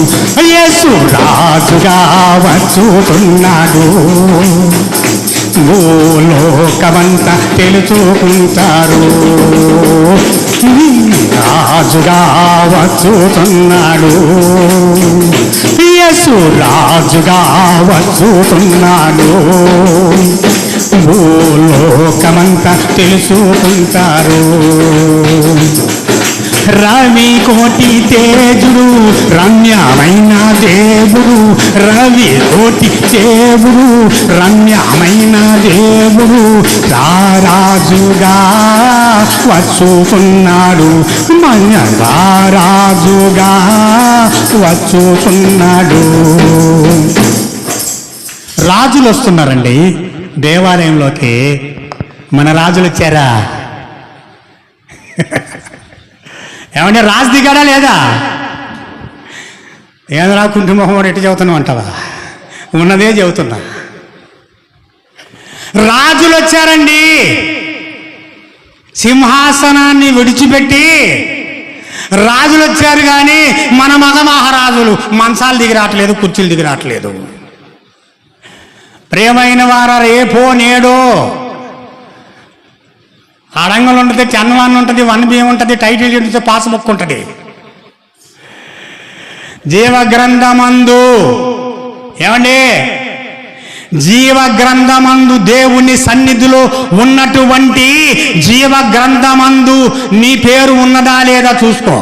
C: యేసు రాజుగా వచ్చుతున్నాడు, భూలోకమంతా తెలుసుకుంటారు. రాజుగా వచ్చుతున్నాడు, యేసు రాజుగా వచ్చుతున్నాడు, భూలోకమంతా తెలుసుకుంటారు. రవి కోటి తేజుడు రమ్యమైన దేవుడు, రవి కోటి దేవుడు రమ్యమైన దేవుడు రారాజుగా వచ్చుతున్నాడు, మన రారాజుగా వచ్చుతున్నాడు. రాజులు వస్తున్నారండి దేవాలయంలోకి. మన రాజులు వచ్చారా? ఏమంటే రాజు దిగాడా లేదా? ఏదరా కుంటుమొహం ఎట్టు చెబుతున్నావు అంటావా? ఉన్నదే చెబుతున్నా. రాజులు వచ్చారండి, సింహాసనాన్ని విడిచిపెట్టి రాజులు వచ్చారు. కానీ మన మగ మహారాజులు మంచాలు దిగి రావట్లేదు, కుర్చీలు దిగి రావట్లేదు. ప్రియమైన వారా, రేపో నేడో అడంగలు ఉంటుంది, 10 ఉంటుంది, 1 బియ్యం ఉంటుంది, టైటిల్ ఉంటుంది, పాస్బుక్ ఉంటుంది. జీవగ్రంథమందు ఏమండి, జీవగ్రంథమందు దేవుని సన్నిధిలో ఉన్నటువంటి జీవగ్రంథమందు నీ పేరు ఉన్నదా లేదా చూసుకో.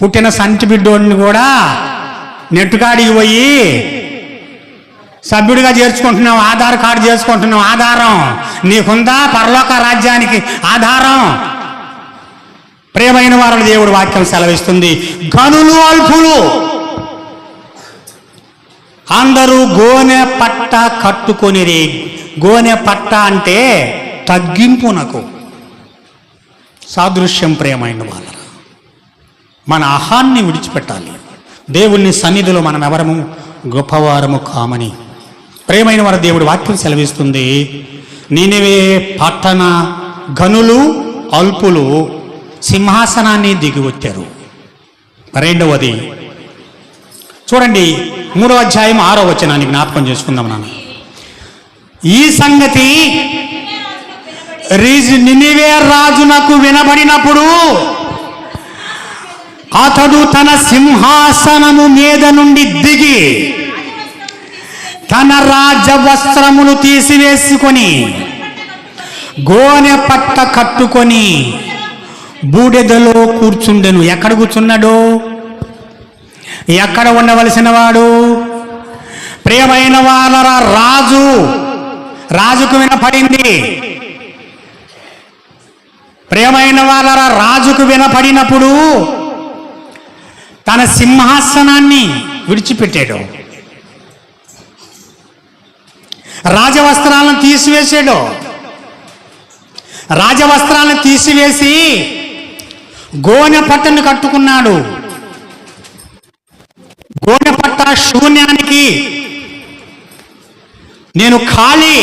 C: పుట్టిన సంటి బిడ్డోడిని కూడా నెట్టుకాడికి పోయి సభ్యుడిగా చేర్చుకుంటున్నావు, ఆధార్ కార్డు చేసుకుంటున్నావు. ఆధారం నీకుందా? పరలోక రాజ్యానికి ఆధారం. ప్రియమైన వారిని దేవుడు వాక్యం సెలవిస్తుంది, గనులు అల్పులు అందరూ గోనె పట్ట కట్టుకొనిరి. గోనె పట్ట అంటే తగ్గింపునకు సాదృశ్యం. ప్రియమైన వాళ్ళ, మన అహాన్ని విడిచిపెట్టాలి. దేవుని సన్నిధిలో మనం ఎవరము గొప్పవారము కామని ప్రియమైన వారు దేవుడు వాక్యం సెలవిస్తుంది. నీనెవే పట్టణ గనులు అల్పులు సింహాసనాన్ని దిగి వచ్చారు. 2వది చూడండి, 3వ అధ్యాయం 6వ వచనాన్ని జ్ఞాపకం చేసుకుందాం నాన్న. ఈ సంగతి నినివే రాజునకు వినబడినప్పుడు అతడు తన సింహాసనము మీద నుండి దిగి తన రాజవస్త్రములు తీసివేసుకొని గోనె పట్ట కట్టుకొని బూడిదలో కూర్చుండెను. ఎక్కడ కూర్చున్నాడు? ఎక్కడ ఉండవలసిన వాడు? ప్రియమైన వాళ్ళరా, రాజుకు వినపడింది. ప్రియమైన వాళ్ళరా, రాజుకు వినపడినప్పుడు తన సింహాసనాన్ని విడిచిపెట్టాడు, రాజవస్త్రాలను తీసివేసాడు. రాజవస్త్రాలను తీసివేసి గోనె పట్టను కట్టుకున్నాడు. గోనె పట్ట శూన్యానికి నేను ఖాళీ,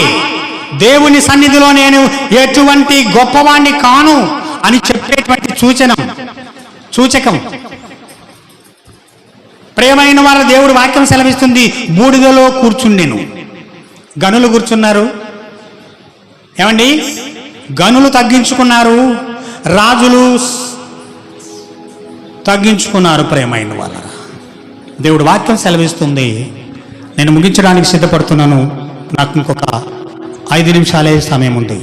C: దేవుని సన్నిధిలో నేను ఎటువంటి గొప్పవాణ్ణి కాను అని చెప్పేటువంటి సూచకం. ప్రియమైన వాళ్ళ దేవుడు వాక్యం సెలవిస్తుంది, బూడిదలో కూర్చుండెను. గనులు కూర్చున్నారు, ఏమండి? గనులు తగ్గించుకున్నారు, రాజులు తగ్గించుకున్నారు. ప్రియమైన వాళ్ళ దేవుడు వాక్యం సెలవిస్తుంది. నేను ముగించడానికి సిద్ధపడుతున్నాను. నాకు ఇంకొక 5 నిమిషాలే సమయం ఉంది.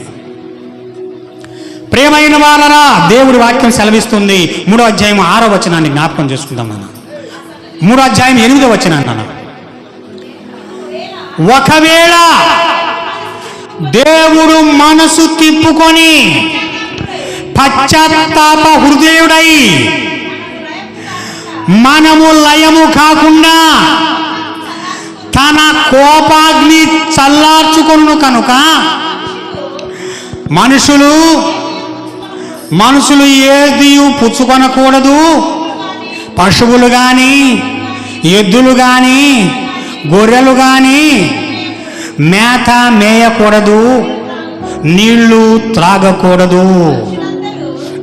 C: ప్రియమైన వాళ్ళరా, దేవుడి వాక్యం సెలవిస్తుంది. 3వ అధ్యాయం 6వ వచనాన్ని జ్ఞాపకం చేసుకుందాం నాన్న. 3వ అధ్యాయం 8వ వచనాన్ని నాన్న. ఒకవేళ దేవుడు మనసు తిప్పుకొని పశ్చాత్తాప హృదయుడై మనము లయము కాకుండా తన కోపాగ్ని చల్లార్చుకొను కనుక మనుషులు ఏది పుచ్చుకొనకూడదు. పశువులు కానీ, ఎద్దులు కానీ, గొర్రెలు కానీ మేత మేయకూడదు, నీళ్లు త్రాగకూడదు.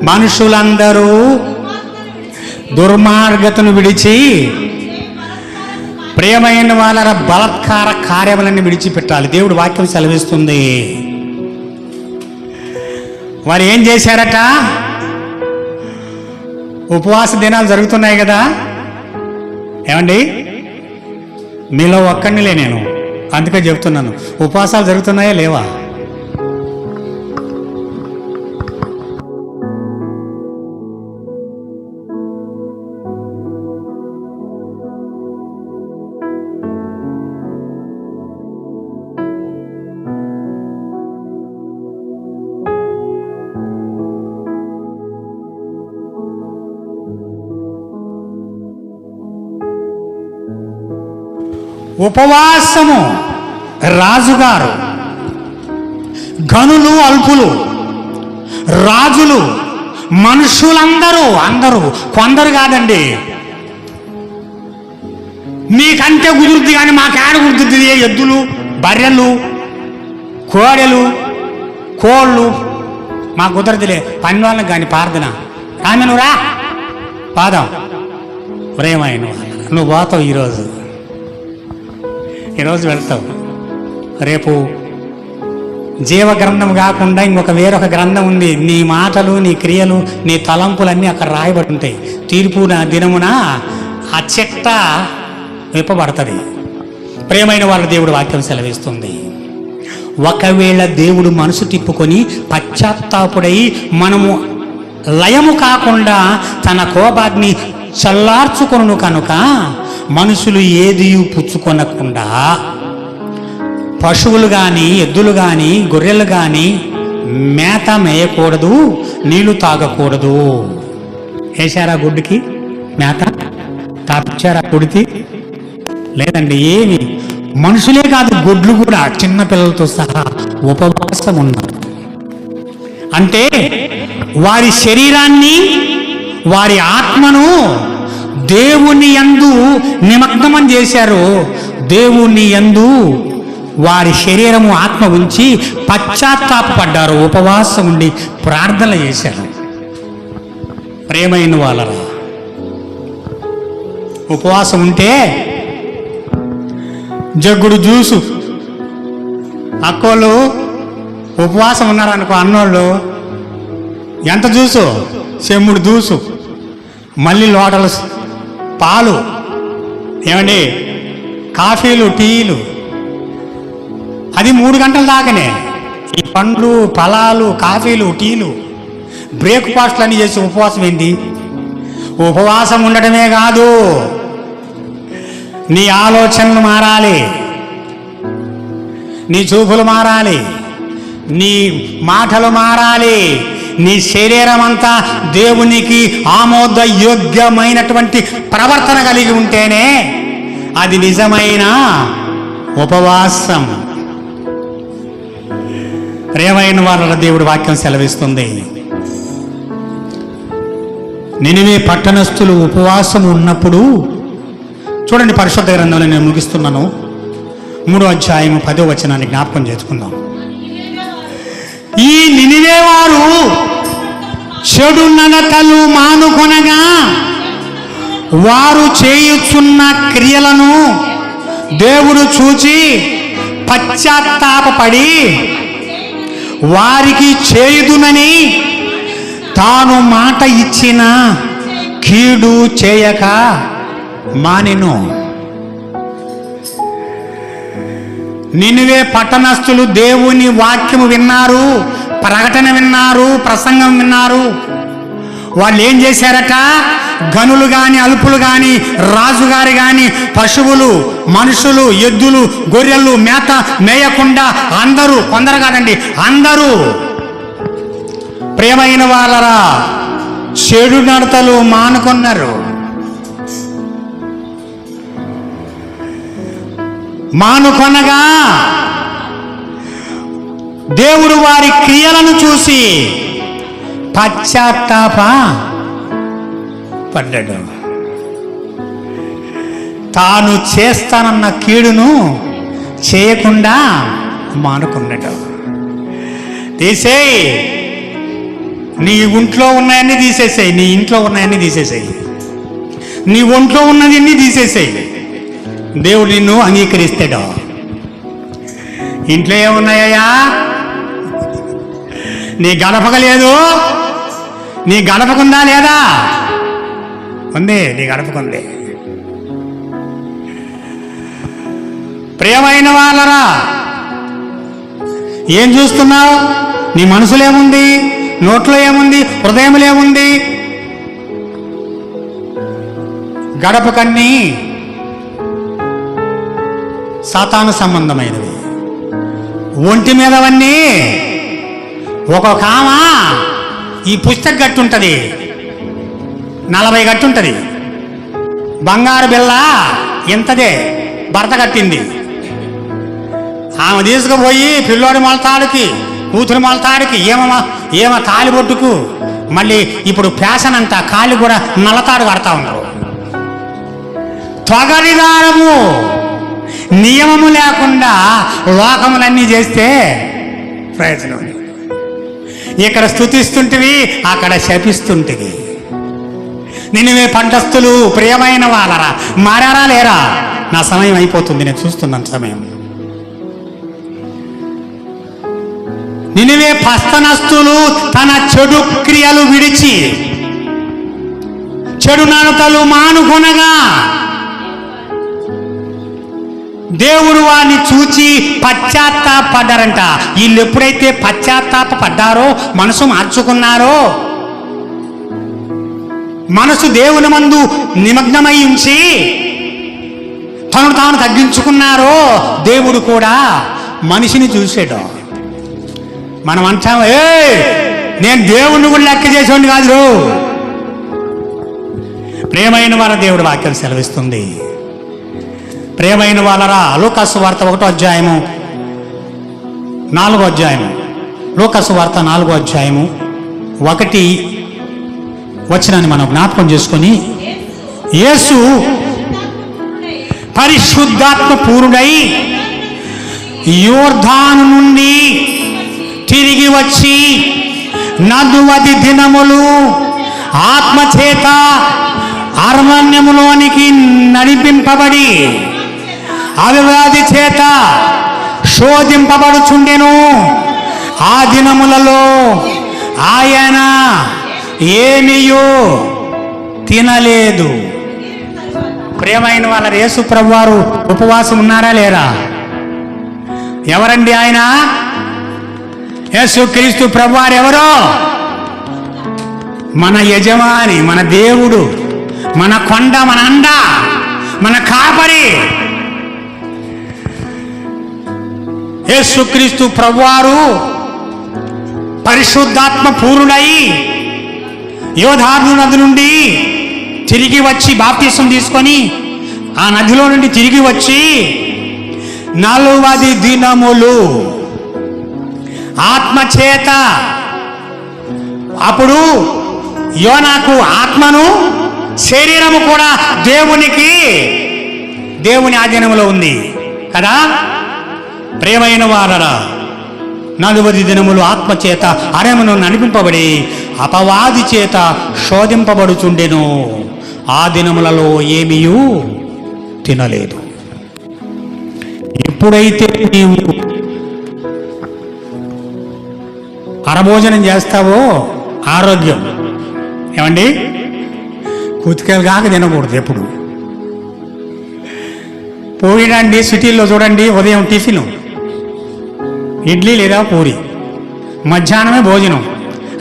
C: మనుషులందరూ దుర్మార్గతను విడిచి ప్రియమైన వాళ్ళ బలత్కార కార్యములన్నీ విడిచిపెట్టాలి. దేవుడు వాక్యం సెలవిస్తుంది. వారు ఏం చేశారట? ఉపవాస దినాలు జరుగుతున్నాయి కదా, ఏమండి? మీలో ఒక్కడినిలే నేను, అందుకే చెప్తున్నాను. ఉపవాసాలు జరుగుతున్నాయా లేవా? ఉపవాసము రాజుగారు, గనులు అల్పులు, రాజులు, మనుషులందరూ కొందరు కాదండి. మీకంటే కుదురుద్ది కానీ మాకేడ కుదురుద్ది? ఎద్దులు, బర్రెలు, కోడెలు, కోళ్ళు మాకు కుదరదులే. పని వాళ్ళకి కానీ ప్రార్థన ఆమె నువ్వు రా పాదం ప్రేమైన నువ్వు పోతావు. ఈరోజు వెళ్తావు, రేపు జీవ గ్రంథం కాకుండా వేరొక గ్రంథం ఉంది. నీ మాటలు, నీ క్రియలు, నీ తలంపులన్నీ అక్కడ రాయబడి ఉంటాయి. తీర్పు దినమున ఆ చెట్ట విప్పబడుతుంది. ప్రియమైన వాళ్ళ దేవుడు వాక్యం సెలవిస్తుంది. ఒకవేళ దేవుడు మనసు తిప్పుకొని పశ్చాత్తాపుడై మనము లయము కాకుండా తన కోపాగ్ని చల్లార్చుకొను కనుక మనుషులు ఏది పుచ్చుకొనకుండా పశువులు కానీ, ఎద్దులు కానీ, గొర్రెలు కానీ మేత మేయకూడదు, నీళ్లు తాగకూడదు. వేశారా గుడ్డుకి మేత? తాపించారా గుడికి? లేదండి. ఏమి మనుషులే కాదు, గుడ్లు కూడా చిన్న పిల్లలతో సహా ఉపవాసం ఉన్నారు. అంటే వారి శరీరాన్ని, వారి ఆత్మను దేవుని యందు నిమగ్నం చేశారు. దేవుని యందు వారి శరీరము, ఆత్మ ఉంచి పశ్చాత్తాపడ్డారు. ఉపవాసం ఉండి ప్రార్థన చేశారు. ప్రేమైన వాళ్ళరా, ఉపవాసం ఉంటే జగ్గుడు జ్యూసు, అక్కోళ్ళు ఉపవాసం ఉన్నారనుకో, అన్నోళ్ళు ఎంత జ్యూసు? చెమ్ముడు జ్యూసు, మళ్ళీ లోటలు పాలు, ఏమండి కాఫీలు, టీలు, అది 3 గంటల దాకానే. ఈ పండ్లు, ఫలాలు, కాఫీలు, టీలు, బ్రేక్ఫాస్ట్లు అన్నీ చేసి ఉపవాసం ఏంటి? ఉపవాసం ఉండటమే కాదు, నీ ఆలోచనలు మారాలి, నీ చూపులు మారాలి, నీ మాటలు మారాలి, నీ శరీరం అంతా దేవునికి ఆమోదయోగ్యమైనటువంటి ప్రవర్తన కలిగి ఉంటేనే అది నిజమైన ఉపవాసం. ప్రియమైన వాళ్ళ దేవుడు వాక్యం సెలవిస్తుంది. నినివే పట్టణస్థులు ఉపవాసం ఉన్నప్పుడు, చూడండి పరిశుద్ధ గ్రంథంలో నేను ముగిస్తున్నాను. 3వ అధ్యాయం 10వ వచనాన్ని జ్ఞాపకం చేసుకుందాం. ఈ నినివే వారు చెడు నడతలు మానుకొనగా వారు చేయుచున్న క్రియలను దేవుడు చూచి పశ్చాత్తాపపడి వారికి చేయుదునని తాను మాట ఇచ్చిన కీడు చేయక మానెను. నినివే పట్టణస్థులు దేవుని వాక్యము విన్నారు, ప్రకటన విన్నారు, ప్రసంగం విన్నారు. వాళ్ళు ఏం చేశారట? గనులు గాని అల్పులు గాని రాజుగారి గాని పశువులు మనుషులు ఎద్దులు గొర్రెలు మేత మేయకుండా అందరూ, కొందరు కాదండి అందరూ, ప్రియమైన వాళ్ళరా చెడు నడతలు మానుకున్నారు. మానుకొనగా దేవుడు వారి క్రియలను చూసి పశ్చాత్తాప పడ్డాడు. తాను చేస్తానన్న కీడును చేయకుండా మానుకున్నాడు. తీసేయి, నీ ఒంట్లో ఉన్నాయన్నీ తీసేసాయి, నీ ఇంట్లో ఉన్నాయన్నీ తీసేసాయి, నీ ఒంట్లో ఉన్నదన్నీ తీసేసాయి. దేవుడు నిన్ను అంగీకరిస్తాడు. ఇంట్లో ఏమున్నాయ్యా? నీ గడపకలేదు, నీ గడపకుందా లేదా? ఉంది, నీ గడపకుంది. ప్రియమైన వాళ్ళరా, ఏం చూస్తున్నావు? నీ మనసులో ఏముంది? నోట్లో ఏముంది? హృదయంలో ఏముంది? గడపకన్నీ సాతాను సంబంధమైనవి. ఒంటి మీదవన్నీ ఒక్కొక్క ఆమ ఈ పుస్తక గట్టు ఉంటుంది, 40 గట్టు ఉంటుంది. బంగారు బిల్ల ఇంతదే భర్త కట్టింది. ఆమె తీసుకుపోయి పిల్లోడి మొలతాడికి కూతురు మొలతాడికి ఏమ తాలిబొట్టుకు మళ్ళీ ఇప్పుడు ఫ్యాషన్ అంట కాలి కూడా నల్లతాడు కడతా ఉన్నారు. త్వగరిదారము నియమము లేకుండా లోకములన్నీ చేస్తే ప్రయోజనం. ఇక్కడ స్తుతిస్తుంటివి, అక్కడ శపిస్తుంటివి. నినివే పట్టణస్థులు ప్రియమైన వాళ్ళరా మారారా లేరా? నా సమయం అయిపోతుంది, నేను చూస్తున్నాను సమయం. నినివే పట్టణస్థులు తన చెడు క్రియలు విడిచి చెడు నడతలు మానుకొనగా దేవుడు వారిని చూచి పశ్చాత్తాపడ్డారంట. వీళ్ళు ఎప్పుడైతే పశ్చాత్తాపడ్డారో, మనసు మార్చుకున్నారో, మనసు దేవుని మందు నిమగ్నమై ఉంచి తను తాను తగ్గించుకున్నారో, దేవుడు కూడా మనిషిని చూసాడు. మనం అంటాం, నేను దేవుణ్ణి కూడా లెక్క చేసేవాడిని కాదు. ప్రియమైన వారి దేవుడు వాక్యం సెలవిస్తుంది. ప్రియమైన వాళ్ళరా, లూకాసు వార్త 1వ అధ్యాయము 4వ అధ్యాయము, లూకాసు వార్త 4వ అధ్యాయము 1 వచనాన్ని మనం జ్ఞాపకం చేసుకొని, యేసు పరిశుద్ధాత్మ పూర్ణుడై యోర్దాను నుండి తిరిగి వచ్చి 40 దినములు ఆత్మచేత అరణ్యములోనికి నడిపింపబడి అవివ్యాధి చేత శోధింపబడుచుండెను. ఆ దినములలో ఆయన ఏమీయూ తినలేదు. ప్రియమైన వాళ్ళ యేసు ప్రభువారు ఉపవాసం ఉన్నారా లేరా? ఎవరండి ఆయన? యేసుక్రీస్తు ప్రభువారు ఎవరో? మన యజమాని, మన దేవుడు, మన కొండ, మన అండ, మన కాపరి. యేసుక్రీస్తు ప్రభువారు పరిశుద్ధాత్మ పూర్ణుడై యోర్దాను నది నుండి తిరిగి వచ్చి బాప్తిసం తీసుకొని ఆ నదిలో నుండి తిరిగి వచ్చి 40 దినములు ఆత్మచేత, అప్పుడు యోనాకు ఆత్మను శరీరము కూడా దేవుని ఆధీనంలో ఉంది కదా. ప్రియమైన వారరా, 40 దినములు ఆత్మచేత అరణ్యమును నడిపింపబడి అపవాది చేత శోధింపబడుచుండెను. ఆ దినములలో ఏమీయూ తినలేదు. ఎప్పుడైతే నీవు అరభోజనం చేస్తావో ఆరోగ్యం, ఏమండి, కూతుకలు కాక తినకూడదు. ఎప్పుడు పోయినండి సిటీల్లో చూడండి, ఉదయం టిఫిన్ ఇడ్లీ లేదా పూరి, మధ్యాహ్నమే భోజనం,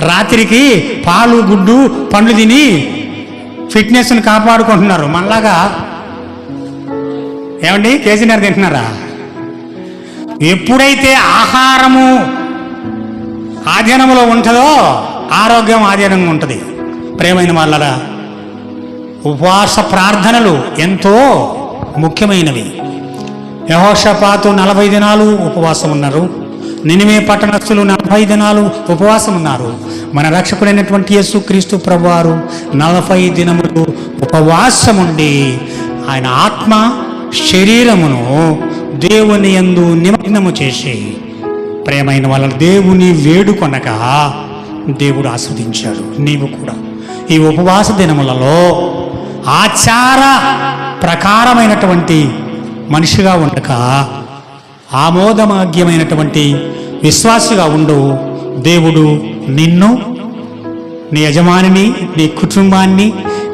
C: రాత్రికి పాలు గుడ్డు పండ్లు తిని ఫిట్నెస్ని కాపాడుకుంటున్నారు. మనలాగా ఏమండి కేసీఆర్ తింటున్నారా? ఎప్పుడైతే ఆహారము ఆధీనంలో ఉంటుందో ఆరోగ్యం ఆధీనంగా ఉంటుంది. ప్రియమైన వాళ్ళరా, ఉపవాస ప్రార్థనలు ఎంతో ముఖ్యమైనవి. యెహోషాపాతు 40 దినాలు ఉపవాసం ఉన్నారు. నినివే పట్టణస్థులు 40 దినాలు ఉపవాసం ఉన్నారు. మన రక్షకుడైనటువంటి యేసుక్రీస్తు ప్రభువారు 40 దినములు ఉపవాసం ఉండి ఆయన ఆత్మ శరీరమును దేవుని యందు నిమగ్నము చేసి, ప్రియమైన వాళ్ళ దేవుని వేడుకొనగా దేవుడు ఆస్వాదించాడు. నీవు కూడా ఈ ఉపవాస దినములలో ఆచార ప్రకారమైనటువంటి మనిషిగా ఉండక ఆమోదమాగ్యమైనటువంటి విశ్వాసిగా ఉండు. దేవుడు నిన్ను, నీ యజమానిని, నీ కుటుంబాన్ని,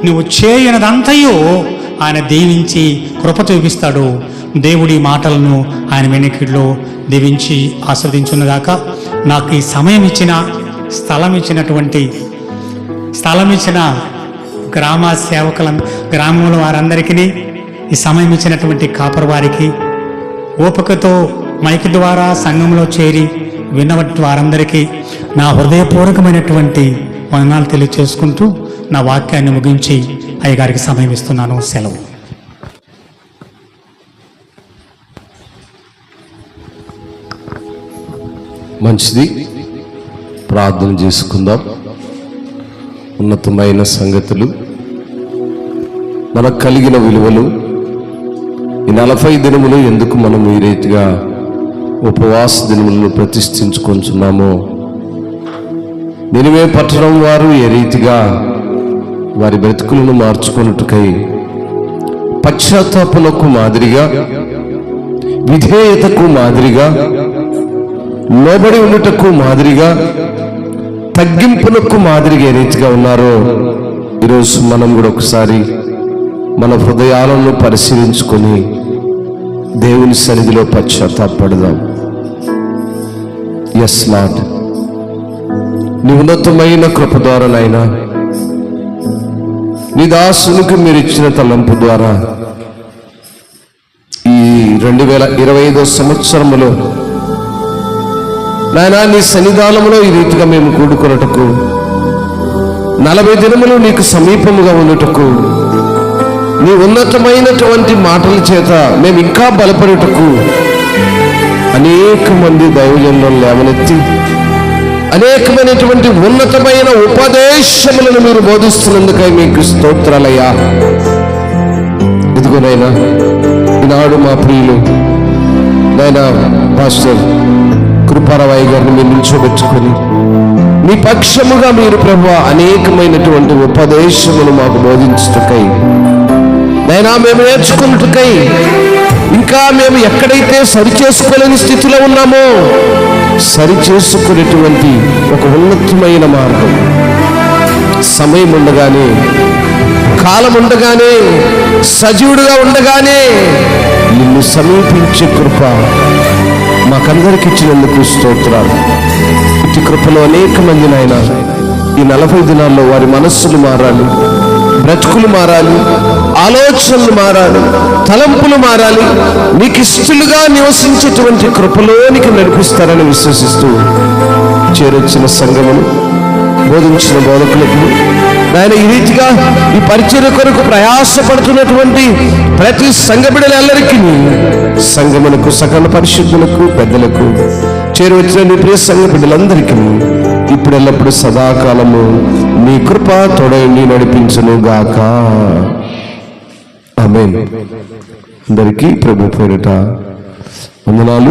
C: నువ్వు చేయనదంతయు ఆయన దీవించి కృప చూపిస్తాడు. దేవుడి మాటలను ఆయన వెనుకలో దీవించి ఆస్వాదించున్నదాకా నాకు ఈ సమయం ఇచ్చిన, స్థలం ఇచ్చిన గ్రామ సేవకుల, గ్రామంలో వారందరికీ, ఈ సమయం ఇచ్చినటువంటి కాపర్ వారికి, ఓపికతో మైక్ ద్వారా సంఘంలో చేరి విన్నటువంటి వారందరికీ నా హృదయపూర్వకమైనటువంటి వందనాలు తెలియచేసుకుంటూ నా వాక్యాన్ని ముగించి అయ్యగారికి సమయం ఇస్తున్నాను. సెలవు.
A: మంచిది, ప్రార్థన చేసుకుందాం. ఉన్నతమైన సంగతులు, మనకు కలిగిన విలువలు, ఈ 40 దినములు ఎందుకు మనం ఈ రీతిగా ఉపవాస దినములను ప్రతిష్ఠించుకొంచున్నామో, నినివే పట్టణం వారు ఏ రీతిగా వారి బ్రతుకులను మార్చుకొనుటకై పశ్చాత్తాపమునకు మాదిరిగా, విధేయతకు మాదిరిగా, లోబడి ఉండుటకు మాదిరిగా, తగ్గింపునకు మాదిరిగా ఏ రీతిగా ఉన్నారో ఈరోజు మనం కూడా ఒకసారి మన హృదయాలను పరిశీలించుకొని దేవుని సన్నిధిలో పశ్చాత్తాపడదాం. ఎస్ లార్డ్, నీ ఉన్నతమైన కృప ద్వారా నాయనా, నీ దాసునికి మీరు ఇచ్చిన తలంపు ద్వారా ఈ 2025 సంవత్సరములో నాయనా నీ సన్నిధానములో ఈ రీతిగా మేము కూడుకొనుటకు, 40 దినములు నీకు సమీపముగా ఉండుటకు, నీ ఉన్నతమైనటువంటి మాటల చేత మేము ఇంకా బలపడుటకు అనేక మంది దైవజనులను లేవనెత్తి అనేకమైనటువంటి ఉన్నతమైన ఉపదేశములను మీరు బోధిస్తున్నందుకై మీకు స్తోత్రాలయ్యా. ఇదిగోనైనా ఈనాడు మా ప్రియులు నాయనా పాస్టర్ కృపారావయ్య గారిని మీరు నిల్చోబెట్టుకొని మీ పక్షముగా మీరు ప్రభువా అనేకమైనటువంటి ఉపదేశములు మాకు బోధించుటకై, నైనా మేము నేర్చుకున్నట్టుకై, ఇంకా మేము ఎక్కడైతే సరిచేసుకోలేని స్థితిలో ఉన్నామో సరిచేసుకునేటువంటి ఒక ఉన్నతమైన మార్గం, సమయం ఉండగానే, కాలం ఉండగానే, సజీవుడుగా ఉండగానే నిన్ను సమీపించే కృప మాకందరికి ఇచ్చినందుకు స్తోత్రాలు. ఇటు కృపలో అనేక మంది నాయన ఈ 40 దినాల్లో వారి మనస్సులు మారాలి, బ్రతుకులు మారాలి, ఆలోచనలు మారాలి, తలంపులు మారాలి, నీకు ఇష్టలుగా నివసించేటువంటి కృపలోనికి నడిపిస్తారని విశ్వసిస్తూ చేరొచ్చిన సంఘమును, బోధించిన బోధకులకు ఆయన ఈ రీతిగా ఈ పరిచర్య కొరకు ప్రయాసపడుతున్నటువంటి ప్రతి సంఘ బిడ్డలందరికీ, సంఘమునకు, సకల పరిశుద్ధులకు, పెద్దలకు, చేరవచ్చిన నీ ప్రియ సంఘ బిడ్డలందరికీ ఇప్పుడు ఎల్లప్పుడు సదాకాలము నీ కృప తోడై నడిపించును గాక. ఆమేన్. అందరికీ ప్రభు పేరిట వందనాలు.